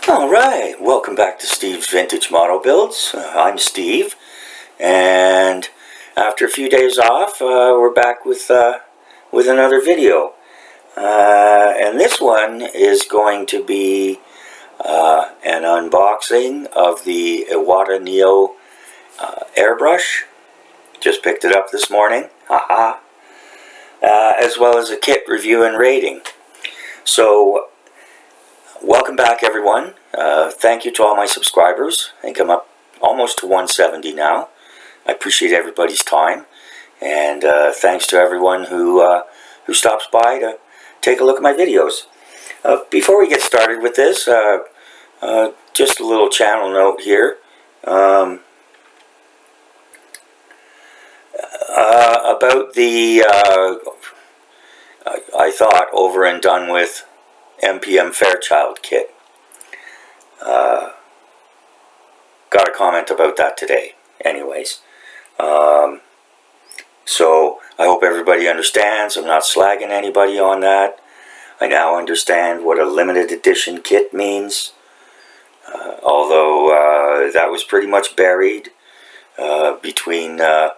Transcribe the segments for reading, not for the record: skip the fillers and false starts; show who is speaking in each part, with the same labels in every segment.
Speaker 1: Alright, welcome back to Steve's Vintage Model Builds. I'm Steve, and after a few days off, we're back with another video. And this one is going to be an unboxing of the Iwata Neo Airbrush. Just picked it up this morning, haha. As well as a kit review and rating. So, welcome back, everyone. Thank you to all my subscribers. I think I'm up almost to 170 now. I appreciate everybody's time, and thanks to everyone who stops by to take a look at my videos. Before we get started with this, just a little channel note here. About the I thought over and done with MPM Fairchild kit. Got a comment about that today. Anyways, so I hope everybody understands. I'm not slagging anybody on that. I now understand what a limited edition kit means, although that was pretty much buried between the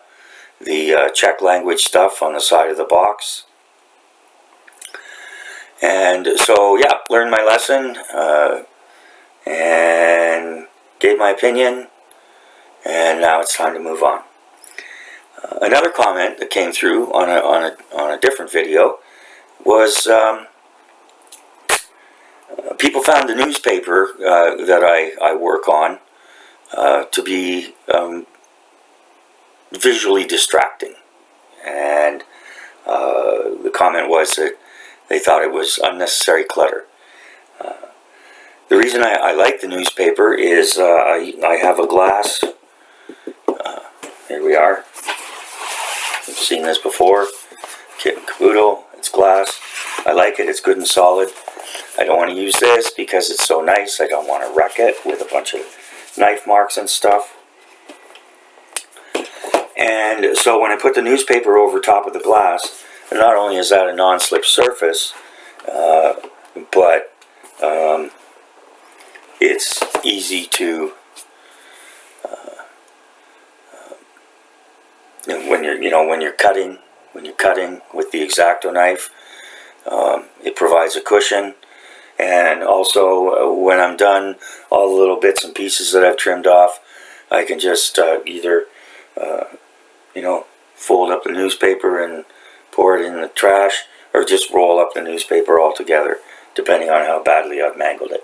Speaker 1: Czech language stuff on the side of the box. And so, yeah, learned my lesson and gave my opinion, and now it's time to move on. Another comment that came through on a different video was people found the newspaper that I work on to be visually distracting, and the comment was that they thought it was unnecessary clutter. The reason I like the newspaper is I have a glass. Here we are. You've seen this before. Kit and caboodle. It's glass. I like it. It's good and solid. I don't want to use this because it's so nice. I don't want to wreck it with a bunch of knife marks and stuff. And so when I put the newspaper over top of the glass, not only is that a non-slip surface, but it's easy to when you're cutting with the X-Acto knife, it provides a cushion. And also, when I'm done, all the little bits and pieces that I've trimmed off, I can just either fold up the newspaper and pour it in the trash, or just roll up the newspaper altogether, depending on how badly I've mangled it.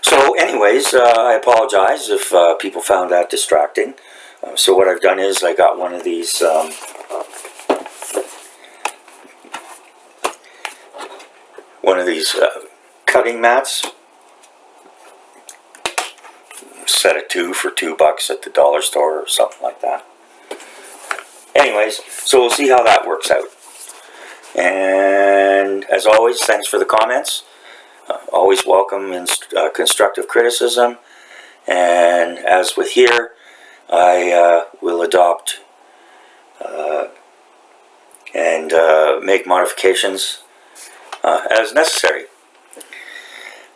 Speaker 1: So anyways, I apologize if people found that distracting. So what I've done is I got one of these cutting mats, set of 2 for $2 at the dollar store or something like that. Anyways, so we'll see how that works out. And as always, thanks for the comments. Always welcome constructive criticism. And as with here, I will adopt and make modifications as necessary.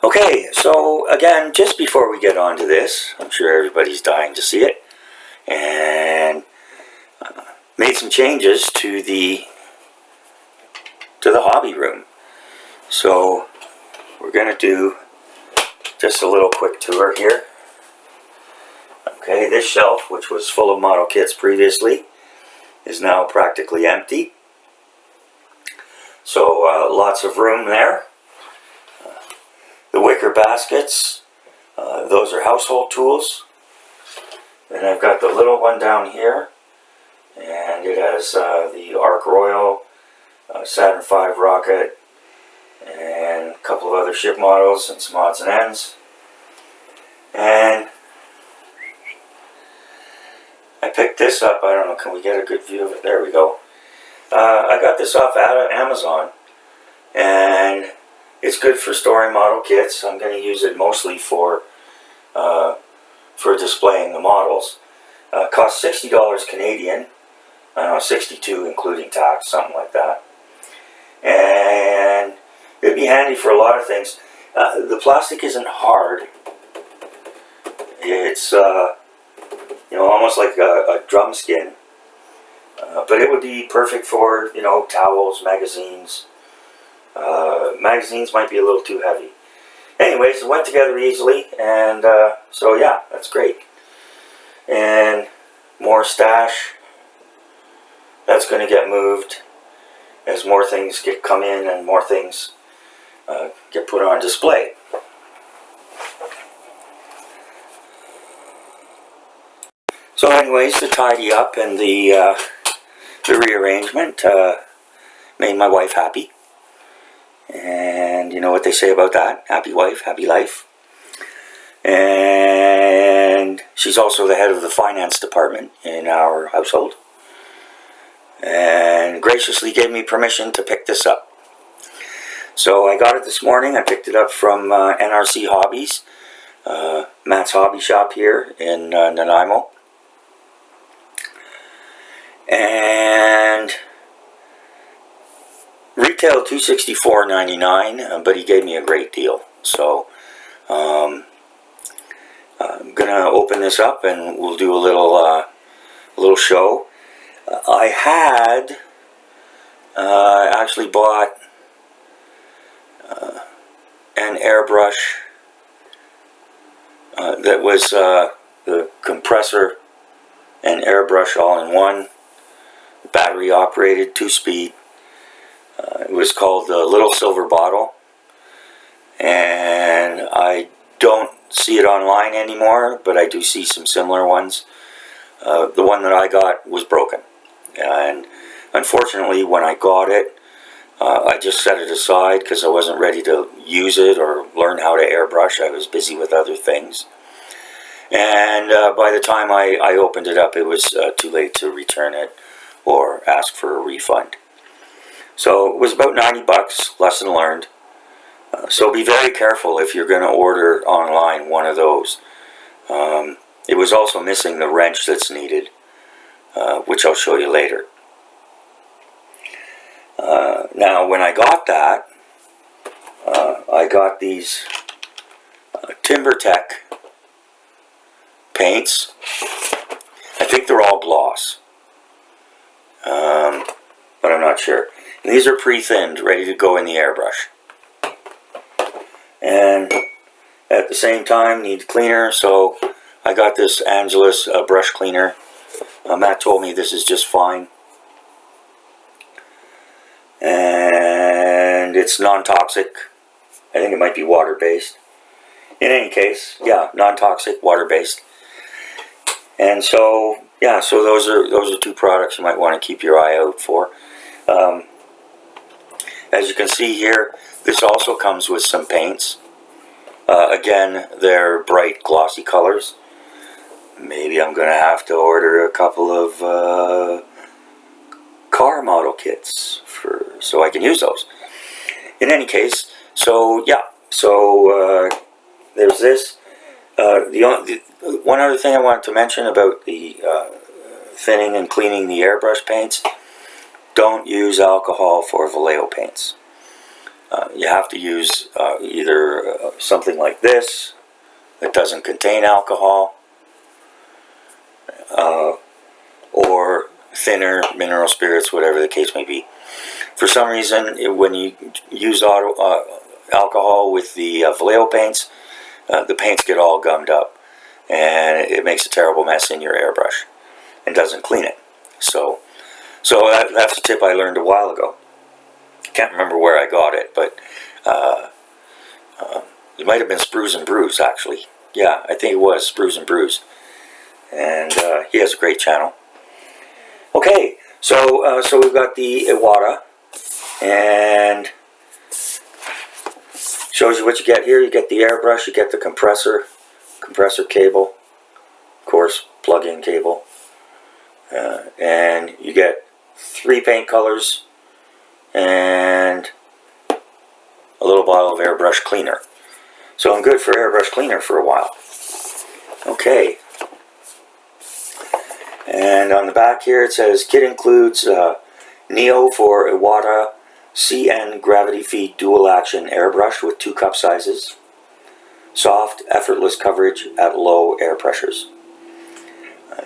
Speaker 1: Okay, so again, just before we get on to this, I'm sure everybody's dying to see it, and made some changes to the hobby room. So we're going to do just a little quick tour here. Okay, this shelf, which was full of model kits previously, is now practically empty. So lots of room there. The wicker baskets, those are household tools. Then I've got the little one down here, and it has the Ark Royal, Saturn V rocket, and a couple of other ship models and some odds and ends. And I picked this up. I don't know, can we get a good view of it? There we go. I got this off Amazon, and it's good for storing model kits. I'm going to use it mostly for displaying the models. Cost $60 Canadian. I don't know, 62 including tax, something like that. And it'd be handy for a lot of things. The plastic isn't hard. It's almost like a drum skin, but it would be perfect for towels, magazines. Magazines might be a little too heavy. Anyways, it went together easily, and so yeah, that's great. And more stash. That's going to get moved as more things come in and more things get put on display. So anyways, the tidy up and the rearrangement made my wife happy. And you know what they say about that? Happy wife, happy life. And she's also the head of the finance department in our household. And graciously gave me permission to pick this up. So I got it this morning. I picked it up from NRC Hobbies, Matt's hobby shop here in Nanaimo. And retail $264.99, but he gave me a great deal. So I'm gonna open this up and we'll do a little show. I had actually bought an airbrush that was the compressor and airbrush all in one, battery operated, 2-speed. It was called the Little Silver Bottle, and I don't see it online anymore, but I do see some similar ones. The one that I got was broken, and unfortunately when I got it, I just set it aside because I wasn't ready to use it or learn how to airbrush. I was busy with other things, and by the time I opened it up, it was too late to return it or ask for a refund. So it was about 90 bucks, lesson learned. So be very careful if you're going to order online one of those. It was also missing the wrench that's needed, which I'll show you later. Now when I got that, I got these TimberTech paints. I think they're all gloss, but I'm not sure. And these are pre-thinned, ready to go in the airbrush. And at the same time, need cleaner, so I got this Angelus brush cleaner. Matt told me this is just fine. And it's non-toxic. I think it might be water-based. In any case, yeah, non-toxic, water-based. And so, yeah, so those are two products you might want to keep your eye out for. As you can see here, this also comes with some paints. Again, they're bright, glossy colors. Maybe I'm going to have to order a couple of car model kits so I can use those. In any case, so yeah, so there's this. One other thing I wanted to mention about the thinning and cleaning the airbrush paints: don't use alcohol for Vallejo paints. You have to use either something like this that doesn't contain alcohol, or thinner, mineral spirits, whatever the case may be. For some reason, when you use alcohol with the Vallejo paints, the paints get all gummed up, and it makes a terrible mess in your airbrush and doesn't clean it. So that's a tip I learned a while ago. Can't remember where I got it, but it might have been Sprues and Brews, actually. Yeah, I think it was Sprues and Brews, and he has a great channel. Okay, so we've got the Iwata, and shows you what you get here. You get the airbrush, you get the compressor cable, of course, plug-in cable, and you get 3 paint colors and a little bottle of airbrush cleaner. So I'm good for airbrush cleaner for a while. Okay. And on the back here it says, kit includes Neo for Iwata CN gravity feed dual action airbrush with 2 cup sizes. Soft, effortless coverage at low air pressures.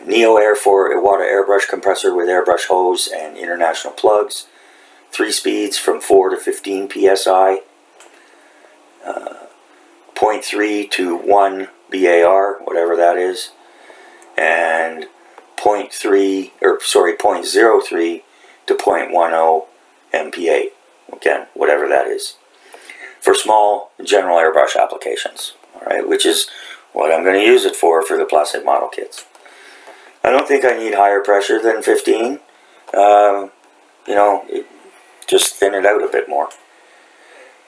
Speaker 1: Neo Air for Iwata airbrush compressor with airbrush hose and international plugs. 3 speeds from 4 to 15 psi. 0.3 to 1 BAR, whatever that is, and 0.03 to 0.10 MPa, again, whatever that is, for small general airbrush applications. All right, which is what I'm going to use it for the plastic model kits. I don't think I need higher pressure than 15. Just thin it out a bit more.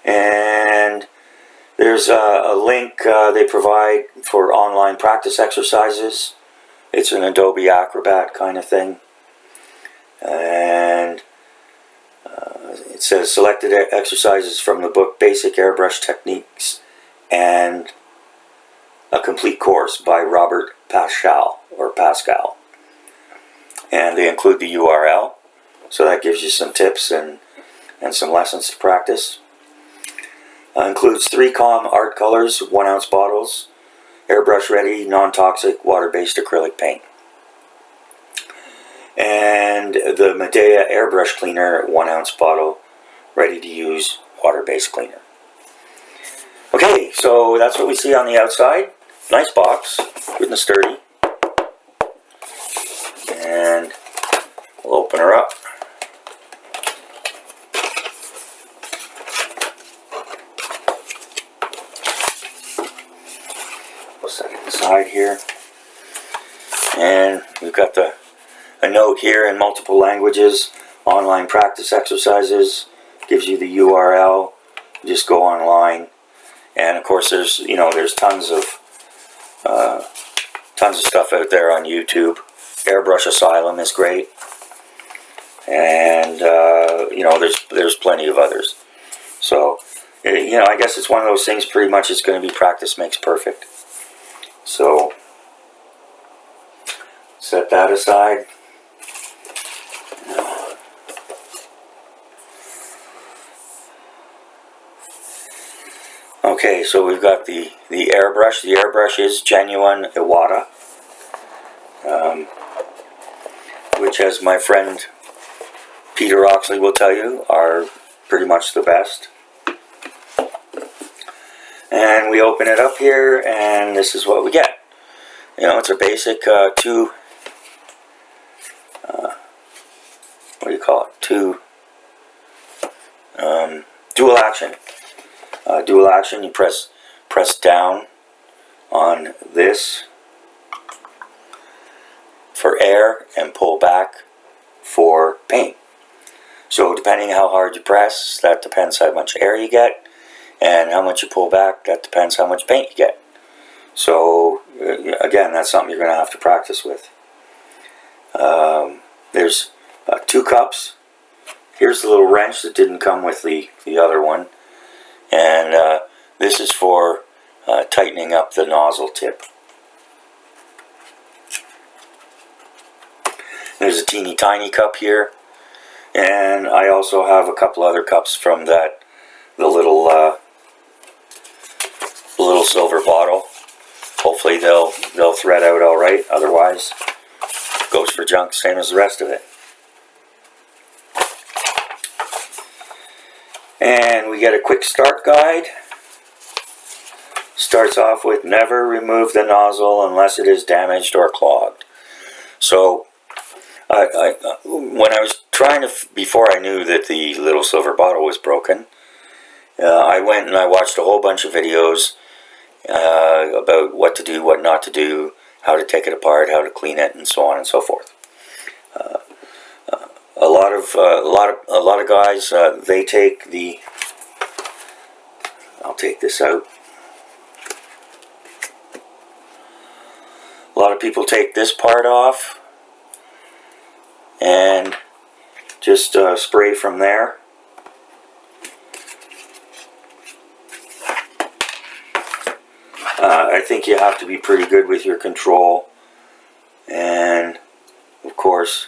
Speaker 1: And there's a link they provide for online practice exercises. It's an Adobe Acrobat kind of thing. And it says selected exercises from the book Basic Airbrush Techniques and a complete course by Robert Pascal. And they include the URL. So that gives you some tips and some lessons to practice. Includes 3 COM art colors, 1 ounce bottles, airbrush ready, non-toxic, water-based acrylic paint. And the Medea airbrush cleaner, 1 ounce bottle, ready to use, water-based cleaner. Okay, so that's what we see on the outside. Nice box, good and sturdy. And we'll open her up. Set it aside here, and we've got a note here in multiple languages. Online practice exercises, gives you the URL. You just go online, and of course there's tons of stuff out there on YouTube. Airbrush Asylum is great, and there's plenty of others. So I guess it's one of those things. Pretty much, it's going to be practice makes perfect. So, set that aside. Okay, so we've got the airbrush. The airbrush is genuine Iwata, which, as my friend Peter Oxley will tell you, are pretty much the best. And we open it up here, and this is what we get. It's a basic two dual action. Dual action. You press down on this for air and pull back for paint. So depending how hard you press, that depends how much air you get. And how much you pull back, that depends how much paint you get. So, again, that's something you're going to have to practice with. There's 2 cups. Here's the little wrench that didn't come with the other one. And this is for tightening up the nozzle tip. There's a teeny tiny cup here. And I also have a couple other cups from the little silver bottle. Hopefully they'll thread out all right. Otherwise, goes for junk, same as the rest of it. And we get a quick start guide. Starts off with never remove the nozzle unless it is damaged or clogged. So when I was trying to, before I knew that the little silver bottle was broken, I went and I watched a whole bunch of videos about what to do, what not to do, how to take it apart, how to clean it, and so on and so forth. A lot of guys, they take the. I'll take this out. A lot of people take this part off and just spray from there. I think you have to be pretty good with your control, and of course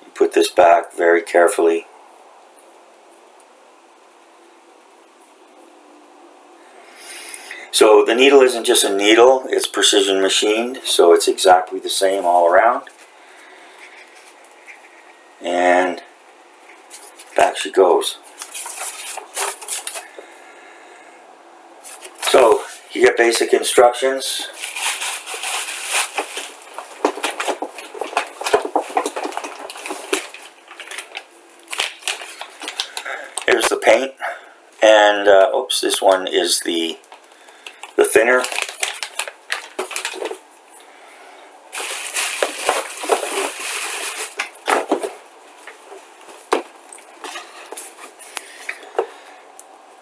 Speaker 1: you put this back very carefully. So the needle isn't just a needle, it's precision machined, so it's exactly the same all around. And back she goes. So you get basic instructions. Here's the paint, and oops, this one is the thinner.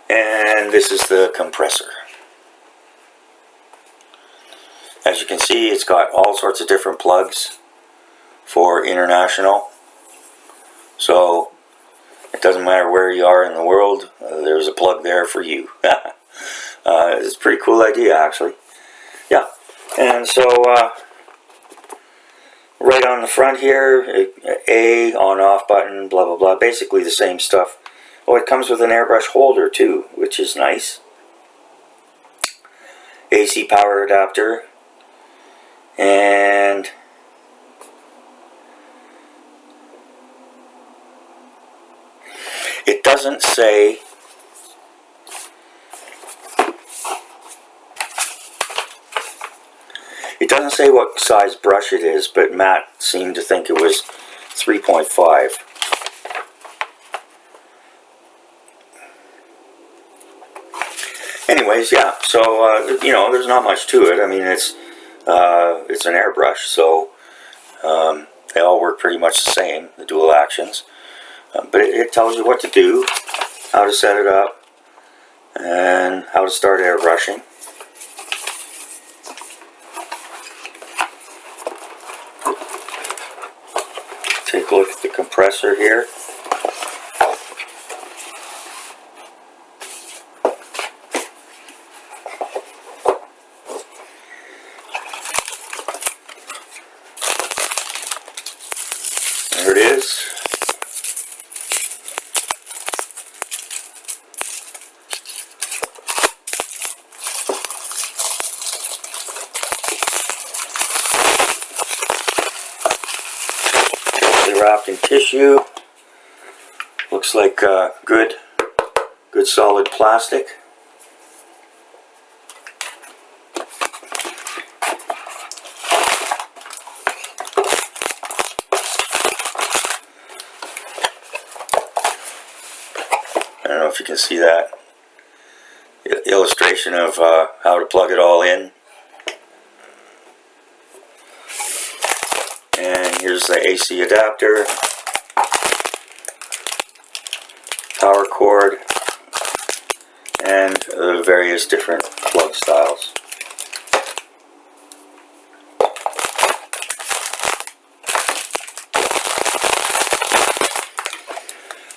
Speaker 1: And this is the compressor. As you can see, it's got all sorts of different plugs for international. So it doesn't matter where you are in the world, there's a plug there for you. It's a pretty cool idea, actually. Yeah, and so right on the front here, A, on-off button, blah blah blah, basically the same stuff. Oh, it comes with an airbrush holder too, which is nice. AC power adapter, and it doesn't say what size brush it is, but Matt seemed to think it was 3.5. Anyways, yeah, so you know, there's not much to it. I mean, it's an airbrush, so they all work pretty much the same, the dual actions. But it tells you what to do, how to set it up, and how to start airbrushing. Take a look at the compressor here. There it is. Wrapped in tissue. Looks like good solid plastic. I don't know if you can see that illustration of how to plug it all in. And here's the AC adapter, power cord, and the various different plug styles.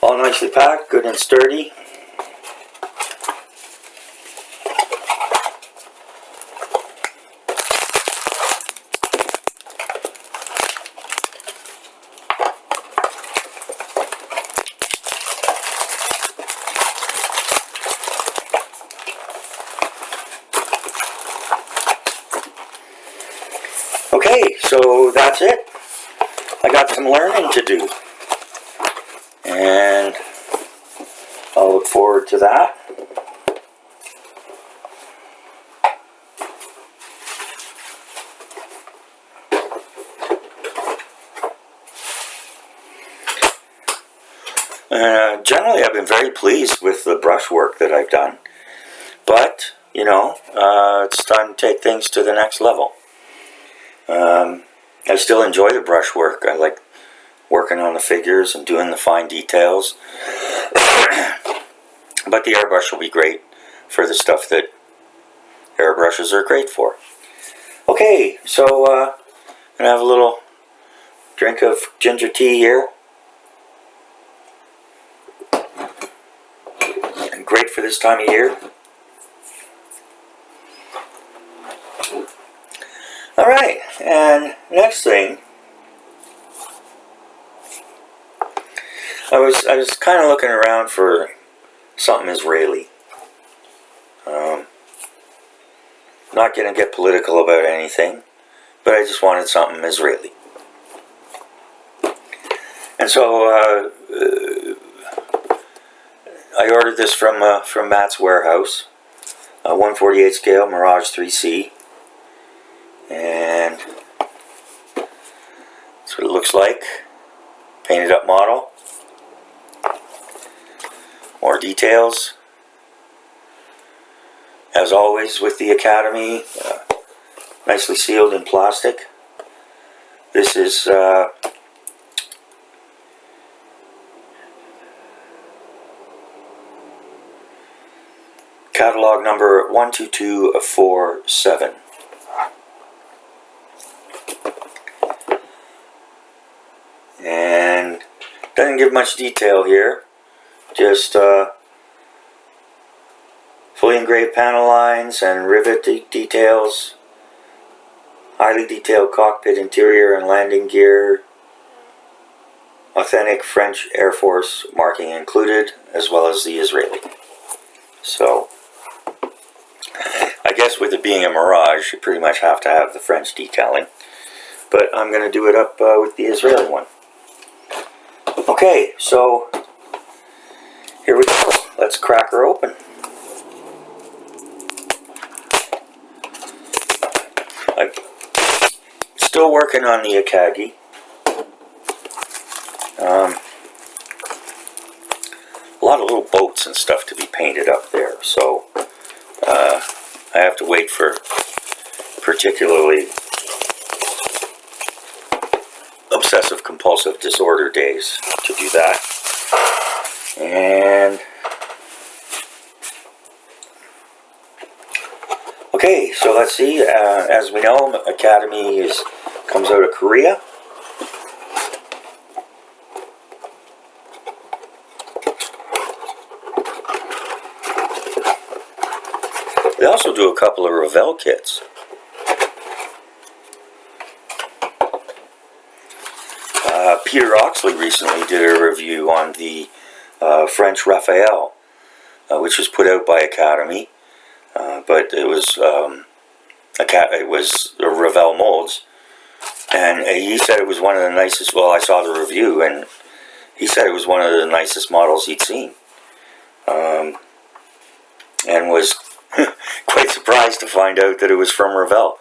Speaker 1: All nicely packed, good and sturdy. Okay, so that's it. I got some learning to do, and I'll look forward to that. Generally, I've been very pleased with the brush work that I've done, but you know, it's time to take things to the next level. I still enjoy the brush work. I like working on the figures and doing the fine details. But the airbrush will be great for the stuff that airbrushes are great for. Okay, so I'm going to have a little drink of ginger tea here. And great for this time of year. Alright, and next thing, I was kind of looking around for something Israeli. Not going to get political about anything, but I just wanted something Israeli. And so I ordered this from Matt's warehouse, 1/48 scale Mirage IIIC, and that's what it looks like. Painted up model. More details. As always with the Academy, nicely sealed in plastic. This is catalog number 12247. And doesn't give much detail here. Just fully engraved panel lines and rivet details. Highly detailed cockpit interior and landing gear. Authentic French Air Force marking included, as well as the Israeli. So, I guess with it being a Mirage, you pretty much have to have the French detailing. But I'm going to do it up with the Israeli one. Okay, so here we go. Let's crack her open. I'm still working on the Akagi. A lot of little boats and stuff to be painted up there, so I have to wait for particularly obsessive compulsive disorder days to do that. And okay, so let's see. As we know, Academy comes out of Korea. They also do a couple of Revell kits. Peter Oxley recently did a review on the French Raphael, which was put out by Academy, but it was Revell molds, and he said it was one of the nicest. Well, I saw the review, and he said it was one of the nicest models he'd seen, and was quite surprised to find out that it was from Revell.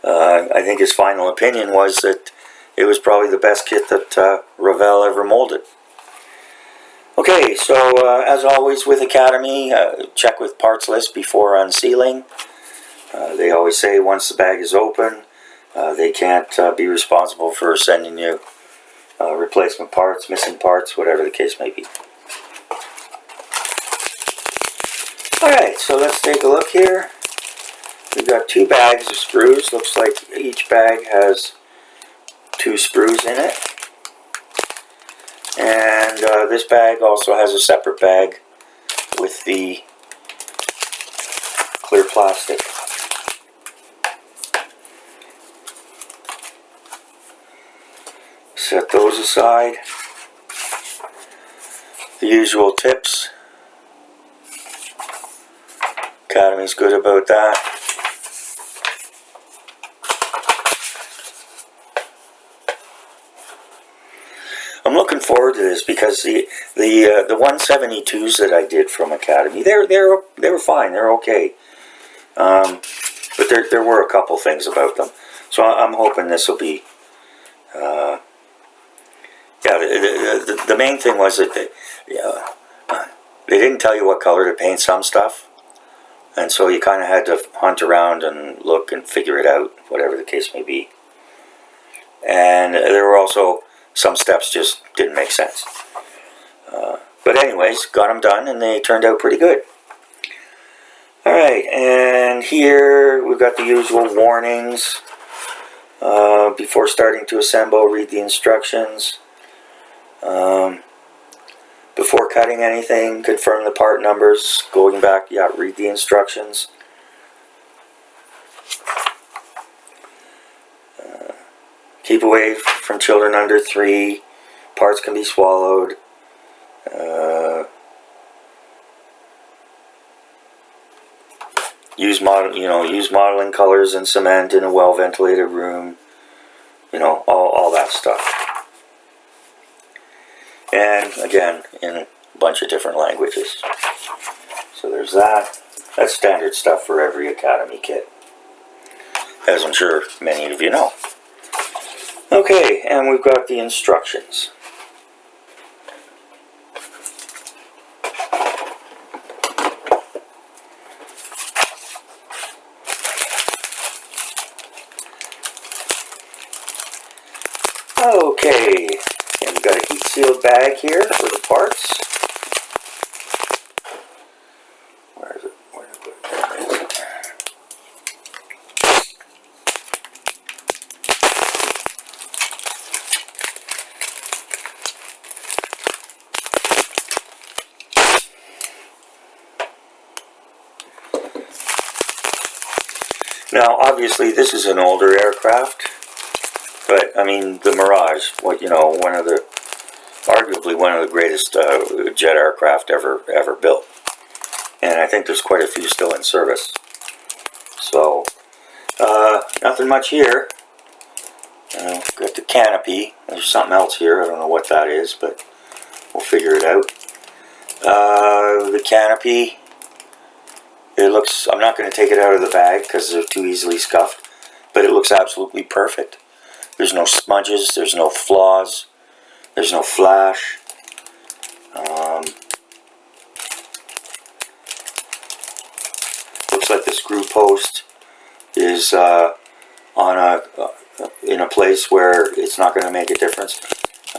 Speaker 1: I think his final opinion was that it was probably the best kit that Revell ever molded. Okay, so as always with Academy, check with parts list before unsealing. They always say once the bag is open, they can't be responsible for sending you replacement parts, missing parts, whatever the case may be. Alright, so let's take a look here. We've got 2 bags of sprues. Looks like each bag has 2 sprues in it. And this bag also has a separate bag with the clear plastic. Set those aside. The usual tips. Academy's good about that. I'm looking forward to this because the 172s that I did from Academy, they were fine, they're okay, but there were a couple things about them, so I'm hoping this will be. The main thing was that they didn't tell you what color to paint some stuff, and so you kind of had to hunt around and look and figure it out, whatever the case may be. And there were also some steps just didn't make sense. But anyways, got them done and they turned out pretty good. Alright, and here we've got the usual warnings. Before starting to assemble, read the instructions. Before cutting anything, confirm the part numbers. Going back, read the instructions. Keep away from children under 3. Parts can be swallowed. use modeling colors and cement in a well-ventilated room. All that stuff. And again, in a bunch of different languages. So there's that. That's standard stuff for every Academy kit, as I'm sure many of you know. Okay, and we've got the instructions. Okay, and we've got a heat-sealed bag here for the parts. Where is it? There it is. Now, obviously, this is an older aircraft. But I mean, the Mirage, arguably one of the greatest jet aircraft ever built, and I think there's quite a few still in service. So, nothing much here. Got the canopy. There's something else here. I don't know what that is, but we'll figure it out. The canopy. It looks. I'm not going to take it out of the bag because they're too easily scuffed, but it looks absolutely perfect. There's no smudges, there's no flaws, there's no flash. Looks like the screw post is in a place where it's not going to make a difference.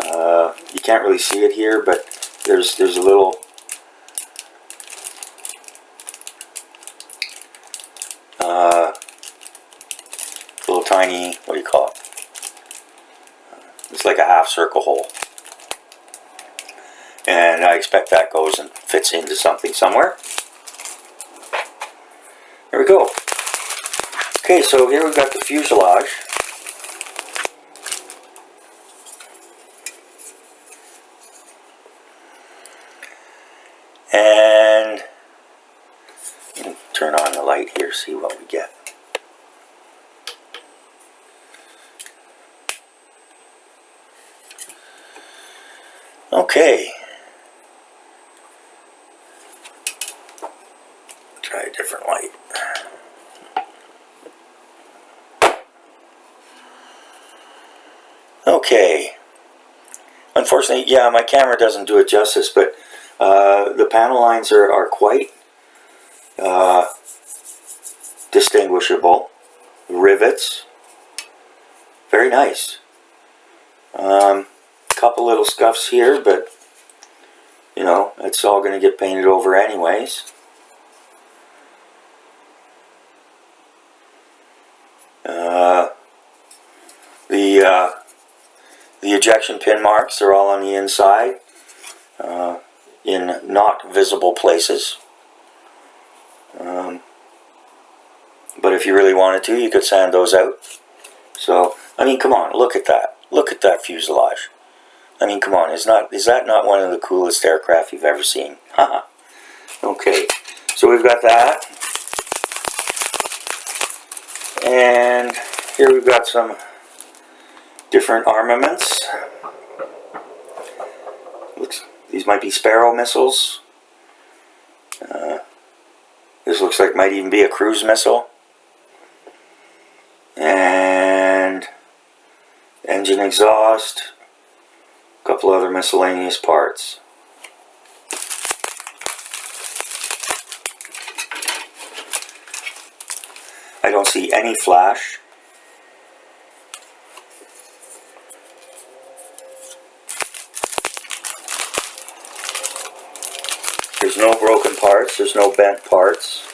Speaker 1: You can't really see it here, but there's a little tiny, what do you call it? It's like a half circle hole, and I expect that goes and fits into something somewhere. There we go. Okay, so here we've got the fuselage. And turn on the light here, see what we get. Okay. Try a different light. Okay. Unfortunately, yeah, my camera doesn't do it justice, but the panel lines are quite distinguishable. Rivets. Very nice. Couple little scuffs here, but it's all going to get painted over anyways. The ejection pin marks are all on the inside, in not visible places. But if you really wanted to, you could sand those out. So, I mean, come on, look at that. Look at that fuselage. I mean, come on, is that not one of the coolest aircraft you've ever seen? Haha. Okay, so we've got that. And here we've got some different armaments. These might be Sparrow missiles. This looks like might even be a cruise missile. And engine exhaust. A couple other miscellaneous parts. I don't see any flash. There's no broken parts, there's no bent parts.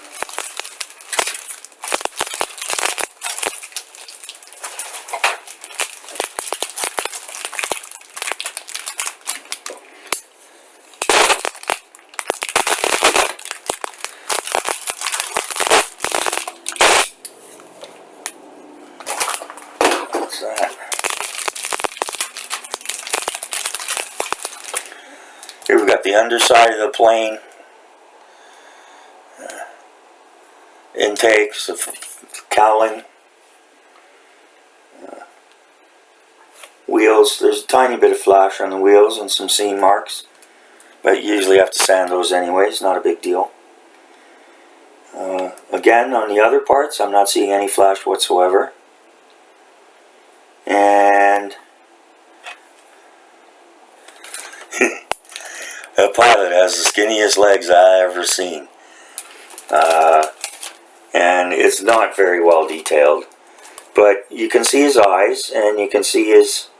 Speaker 1: What's that? Here we've got the underside of the plane. intakes, the cowling, wheels. There's a tiny bit of flash on the wheels and some seam marks, but you usually have to sand those anyways, not a big deal. Again, on the other parts, I'm not seeing any flash whatsoever. And a pilot has the skinniest legs I ever seen. And it's not very well detailed, but you can see his eyes, and you can see his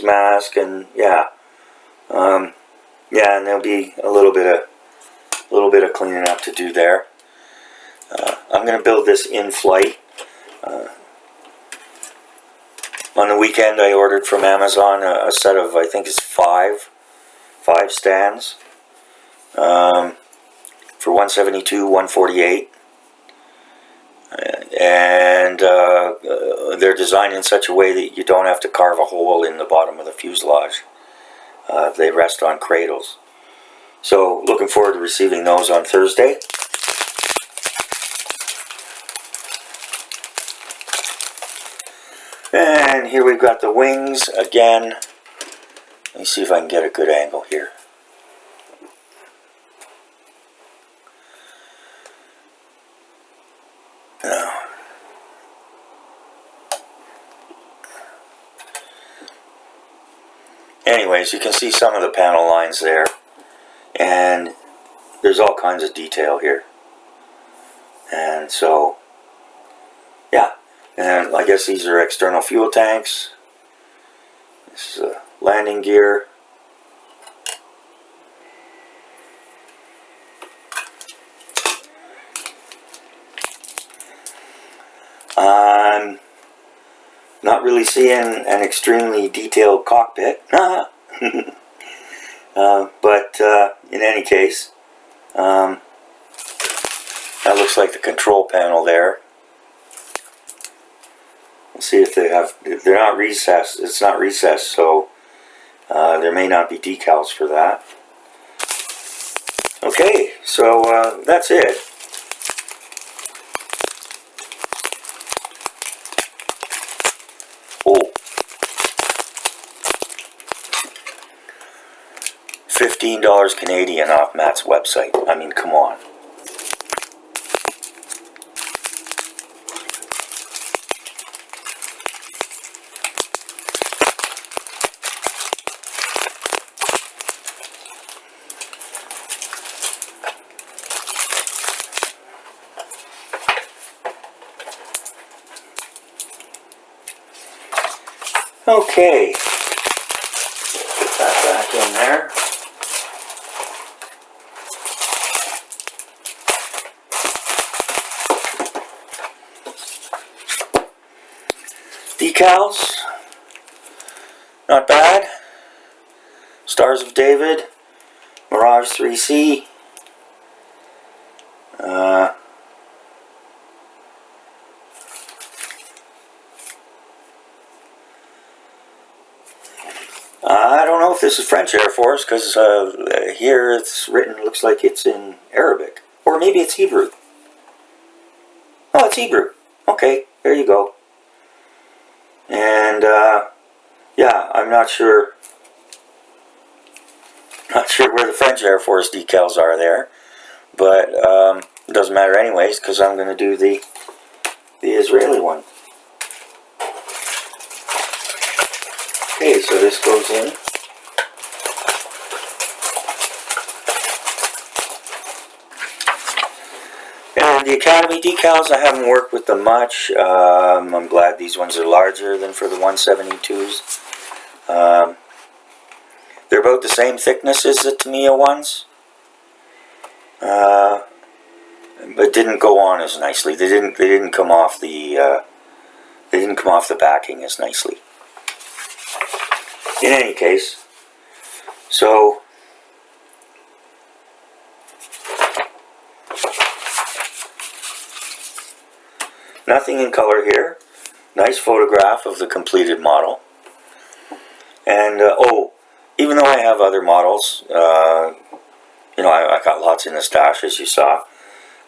Speaker 1: mask, and yeah, and there'll be a little bit of cleaning up to do there. I'm going to build this in flight. On the weekend, I ordered from Amazon a set of, I think it's five stands for 172, 148, and they're designed in such a way that you don't have to carve a hole in the bottom of the fuselage. They rest on cradles. So looking forward to receiving those on Thursday. And here we've got the wings again. Let me see if I can get a good angle here. Anyways, you can see some of the panel lines there, and there's all kinds of detail here. And so, yeah, and I guess these are external fuel tanks. This is a landing gear. I'm not really seeing an extremely detailed cockpit, but in any case, that looks like the control panel there. We'll see if they're not recessed. It's not recessed, so there may not be decals for that. Okay, so that's it. Oh, $15 Canadian off Matt's website. I mean, come on. Okay, put that back in there. Decals, not bad. Stars of David, Mirage IIIC. I don't know if this is French Air Force, because here it's written, looks like it's in Arabic. Or maybe it's Hebrew. Oh, it's Hebrew. Okay, there you go. And, yeah, I'm not sure where the French Air Force decals are there. But, it doesn't matter anyways, because I'm going to do the Israeli one. Okay, so this goes in. And the Academy decals, I haven't worked with them much. I'm glad these ones are larger than for the 172s. They're about the same thickness as the Tamiya ones. But didn't go on as nicely. They didn't come off the backing as nicely. In any case, so nothing in color here. Nice photograph of the completed model. And oh, even though I have other models, you know, I got lots in the stash, as you saw.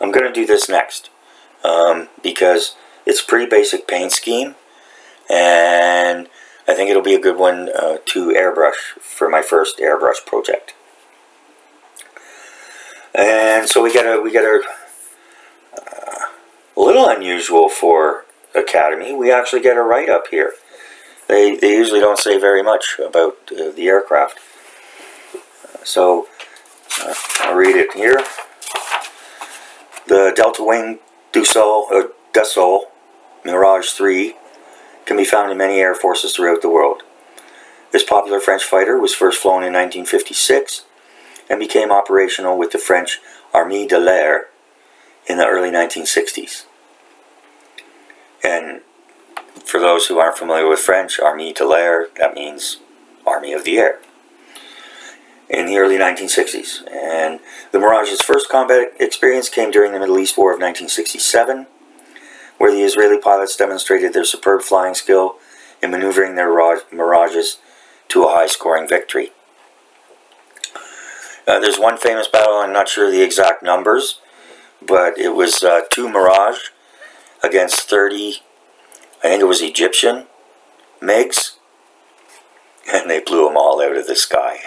Speaker 1: I'm going to do this next because it's a pretty basic paint scheme, and I think it'll be a good one to airbrush for my first airbrush project. And so we get a little unusual for Academy. We actually get a write-up here. They usually don't say very much about the aircraft. So I'll read it here. The Delta Wing Dassault Mirage III can be found in many air forces throughout the world. This popular French fighter was first flown in 1956 and became operational with the French Armée de l'Air in the early 1960s. And for those who aren't familiar with French, Armée de l'Air, that means Army of the Air, in the early 1960s. And the Mirage's first combat experience came during the Middle East War of 1967, where the Israeli pilots demonstrated their superb flying skill in maneuvering their Mirages to a high-scoring victory. There's one famous battle, I'm not sure the exact numbers, but it was 2 Mirage against 30, I think it was Egyptian MiGs, and they blew them all out of the sky.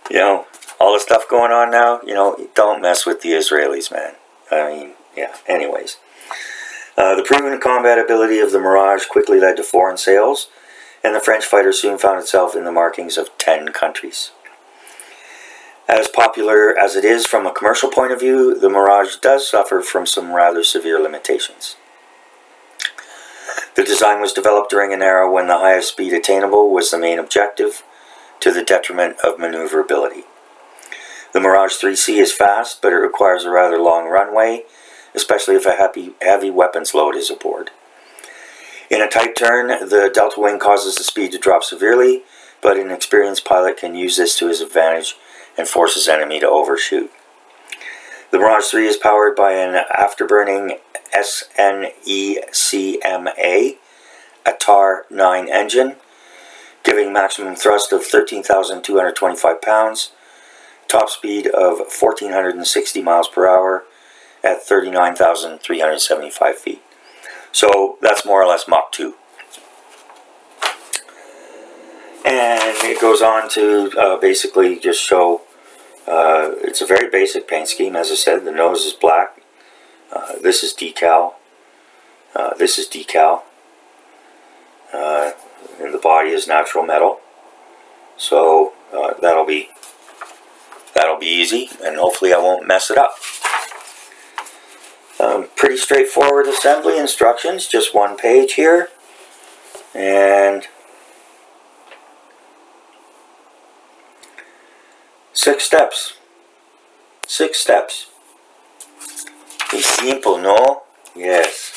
Speaker 1: You know, all the stuff going on now, you know, don't mess with the Israelis, man. I mean, yeah, anyways. The proven combat ability of the Mirage quickly led to foreign sales, and the French fighter soon found itself in the markings of 10 countries. As popular as it is from a commercial point of view, the Mirage does suffer from some rather severe limitations. The design was developed during an era when the highest speed attainable was the main objective, to the detriment of maneuverability. The Mirage IIIC is fast, but it requires a rather long runway, especially if a heavy weapons load is aboard. In a tight turn, the Delta Wing causes the speed to drop severely, but an experienced pilot can use this to his advantage and force his enemy to overshoot. The Mirage 3 is powered by an afterburning SNECMA ATAR 9 engine, giving maximum thrust of 13,225 pounds, top speed of 1,460 miles per hour at 39,375 feet. So that's more or less Mach 2. And it goes on to basically just show, it's a very basic paint scheme. As I said, the nose is black. This is decal. This is decal. And the body is natural metal. So that'll be easy, and hopefully I won't mess it up. Pretty straightforward assembly instructions, just one page here, and 6 steps. 6 steps. It's simple, no? Yes.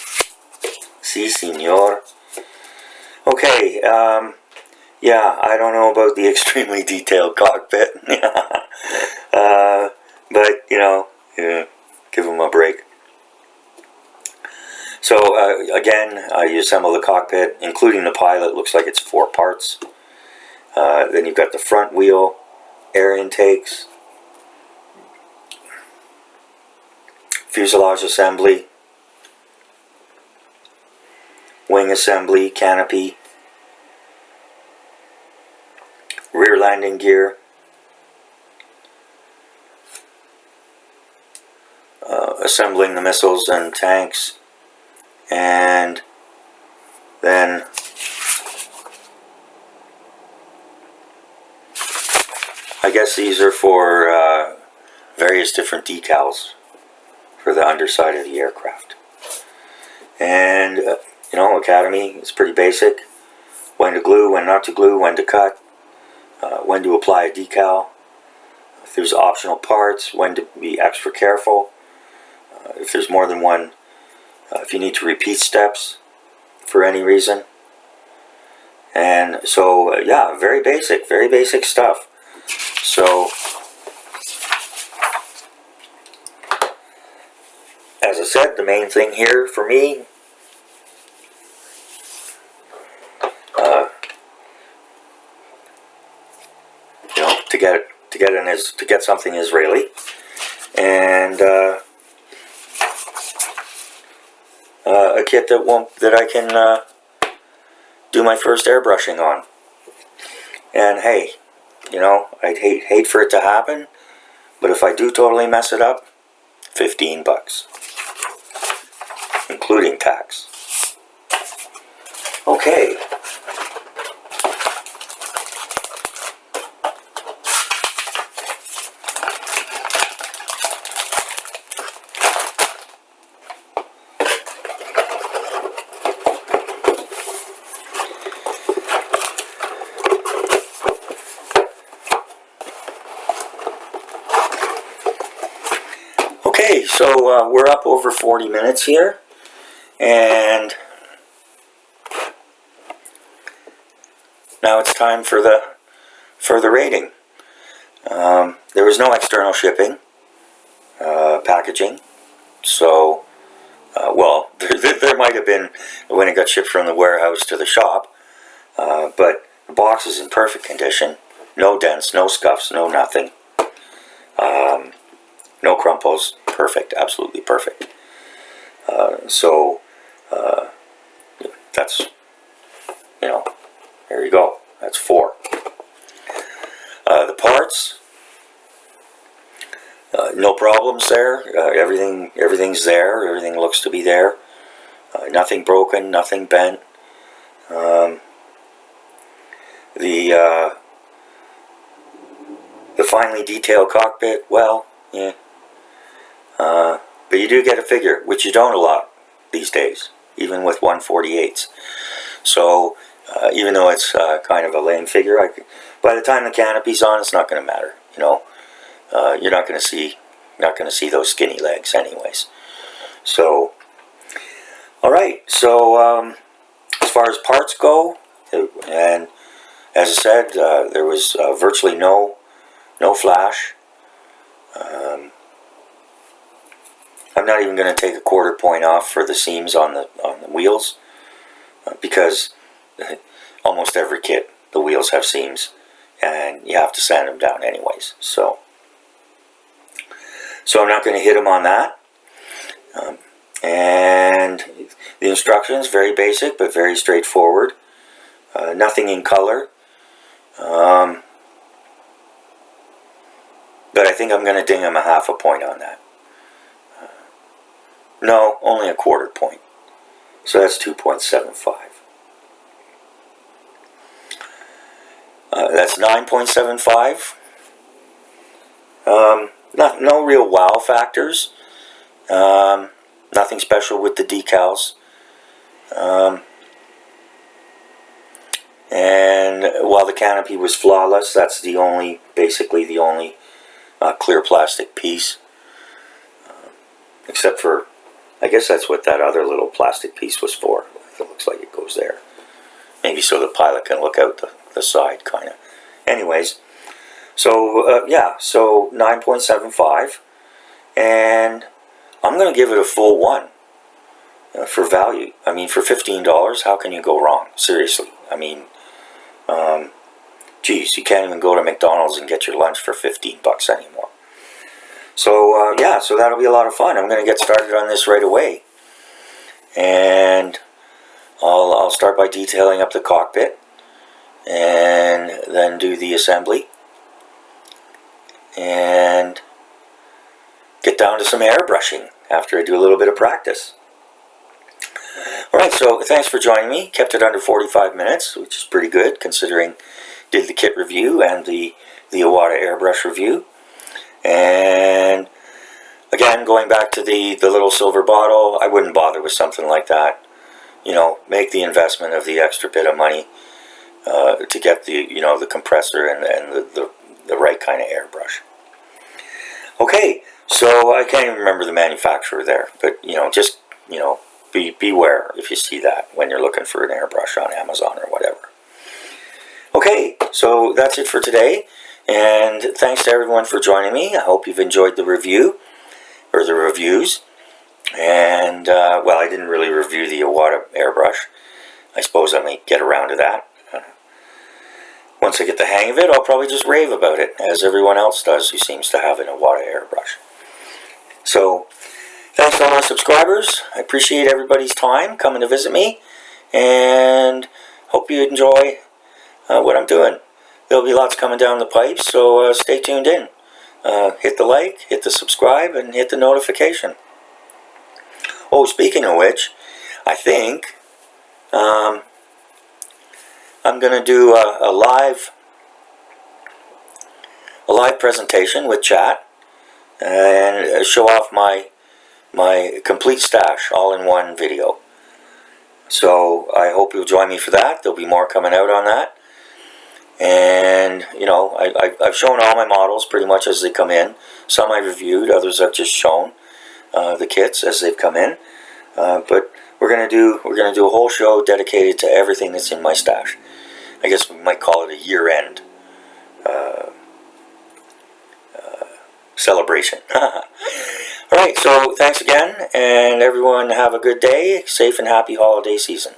Speaker 1: Si, señor. Okay, yeah, I don't know about the extremely detailed cockpit. But, you know, yeah, give them a break. So, again, you assemble the cockpit, including the pilot. Looks like it's 4 parts. Then you've got the front wheel, air intakes, fuselage assembly, wing assembly, canopy, rear landing gear, assembling the missiles and tanks, and then I guess these are for various different decals for the underside of the aircraft. And you know, Academy is pretty basic. When to glue, when not to glue, when to cut, when to apply a decal, if there's optional parts, when to be extra careful, if there's more than one, if you need to repeat steps for any reason. And so yeah, very basic stuff. So as I said, the main thing here for me, you know, to get something Israeli, and a kit that I can do my first airbrushing on. And hey, you know, I'd hate for it to happen, but if I do totally mess it up, $15, including tax. Okay. Okay, so we're up over 40 minutes here, and now it's time for the rating. There was no external shipping, packaging, so well, there might have been when it got shipped from the warehouse to the shop, but the box is in perfect condition. No dents, no scuffs, no nothing. No crumples. Perfect, absolutely perfect. So that's, you know, there you go. That's 4. The parts, no problems there. Everything's there. Everything looks to be there. Nothing broken, nothing bent. The finely detailed cockpit, well, yeah. But you do get a figure, which you don't a lot these days, even with 1/48. So even though it's kind of a lame figure, by the time the canopy's on, it's not going to matter. You know, you're not going to see those skinny legs, anyways. So, all right. So as far as parts go, and as I said, there was virtually no flash. I'm not even going to take a 1/4 point off for the seams on the wheels, because almost every kit, the wheels have seams, and you have to sand them down anyways. So I'm not going to hit them on that. And the instructions, very basic but very straightforward. Nothing in color. But I think I'm going to ding him a 1/2 point on that. No, only a 1/4 point. So that's 2.75. That's 9.75. No real wow factors. Nothing special with the decals. And while the canopy was flawless, that's basically the only clear plastic piece. Except for, I guess that's what that other little plastic piece was for. It looks like it goes there. Maybe so the pilot can look out the side, kind of. Anyways, so yeah, so 9.75, and I'm going to give it a full 1 for value. I mean, for $15, how can you go wrong? Seriously, I mean, geez, you can't even go to McDonald's and get your lunch for $15 anymore. So yeah, so that'll be a lot of fun. I'm going to get started on this right away, and I'll start by detailing up the cockpit, and then do the assembly, and get down to some airbrushing after I do a little bit of practice. Alright, so thanks for joining me. Kept it under 45 minutes, which is pretty good considering did the kit review and the Iwata airbrush review. And again, going back to the little silver bottle, I wouldn't bother with something like that. You know, make the investment of the extra bit of money to get the compressor and the right kind of airbrush. Okay, so I can't even remember the manufacturer there, but just beware if you see that when you're looking for an airbrush on Amazon or whatever. Okay, so that's it for today, and thanks to everyone for joining me. I hope you've enjoyed the review, or the reviews, and well, I didn't really review the Iwata airbrush. I suppose I may get around to that. Once I get the hang of it, I'll probably just rave about it, as everyone else does who seems to have an Iwata airbrush. So, thanks to all my subscribers. I appreciate everybody's time coming to visit me, and hope you enjoy what I'm doing. There'll be lots coming down the pipe, so stay tuned in. Hit the like, hit the subscribe, and hit the notification. Oh, speaking of which, I think I'm going to do a live presentation with chat and show off my complete stash all in one video. So I hope you'll join me for that. There'll be more coming out on that. And, you know, I've shown all my models pretty much as they come in. Some I reviewed, others I've just shown the kits as they've come in. But we're gonna do a whole show dedicated to everything that's in my stash. I guess we might call it a year-end celebration. Alright, so thanks again, and everyone have a good day, safe and happy holiday season.